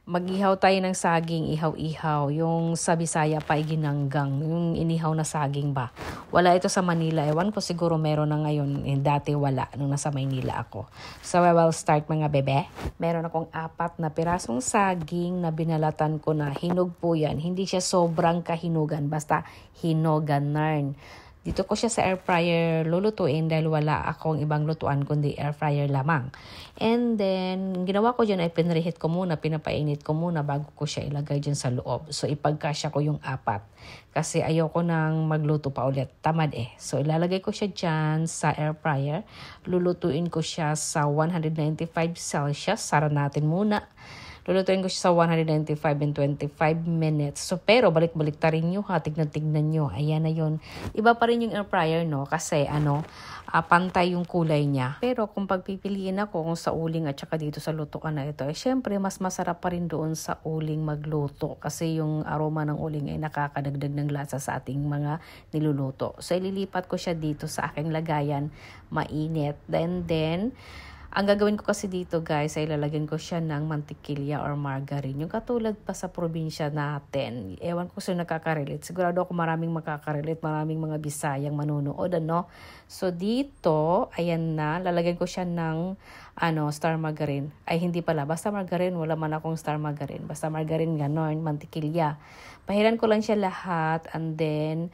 Mag-ihaw tayo ng saging, ihaw-ihaw. Yung sa Bisaya pa ginanggang, yung inihaw na saging ba. Wala ito sa Manila. Ewan ko, siguro meron na ngayon. Dati wala nung nasa Maynila ako. So I will start mga bebe. Meron akong 4 na pirasong saging na binalatan ko na hinog po yan. Hindi siya sobrang kahinugan, basta hinoganan. Dito ko siya sa air fryer lulutuin dahil wala akong ibang lutuan kundi air fryer lamang. And then, ginawa ko dyan ay pinreheat ko muna, pinapainit ko muna bago ko siya ilagay dyan sa loob. So, ipagkasya ko yung 4. Kasi ayoko nang magluto pa ulit. Tamad eh. So, ilalagay ko siya dyan sa air fryer. Lulutuin ko siya sa 195 Celsius. Sara natin muna. Lulutuin ko siya sa 195 and 25 minutes. So, pero balik-balik ta rin nyo ha. Tignan-tignan nyo. Ayan na yun. Iba pa rin yung air fryer, no? Kasi, pantay yung kulay niya. Pero, kung pagpipiliin ako kung sa uling at saka dito sa lutuan na ito, syempre, mas masarap pa rin doon sa uling magluto. Kasi yung aroma ng uling ay nakakadagdag ng lasa sa ating mga niluluto. So, ililipat ko siya dito sa aking lagayan. Mainit. Then, ang gagawin ko kasi dito guys ay lalagyan ko siya ng mantikilya or margarine. Yung katulad pa sa probinsya natin. Ewan ko sino nakaka-relate. Sigurado ako maraming makaka-relate. Maraming mga Bisayang manunood. So dito, ayan na. Lalagyan ko siya ng star margarine. Ay hindi pala. Basta margarine. Wala man akong star margarine. Basta margarine ganon. Mantikilya. Pahiran ko lang siya lahat. And then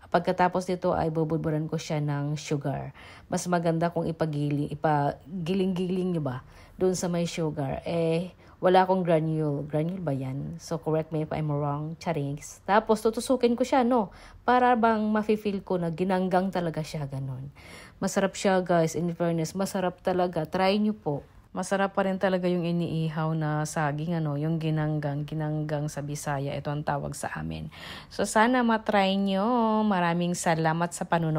pagkatapos dito ay bubudburan ko siya ng sugar. Mas maganda kung ipagiling-giling nyo ba doon sa may sugar. Wala akong granule. Granule ba yan? So, correct me if I'm wrong. Charings. Tapos, tutusukin ko siya, no? Para bang mafe-feel ko na ginanggang talaga siya, ganon. Masarap siya, guys. In fairness, masarap talaga. Try nyo po. Masarap pa rin talaga yung iniihaw na saging, yung ginanggang sa Bisaya. Ito ang tawag sa amin. So, sana matry nyo. Maraming salamat sa panunood.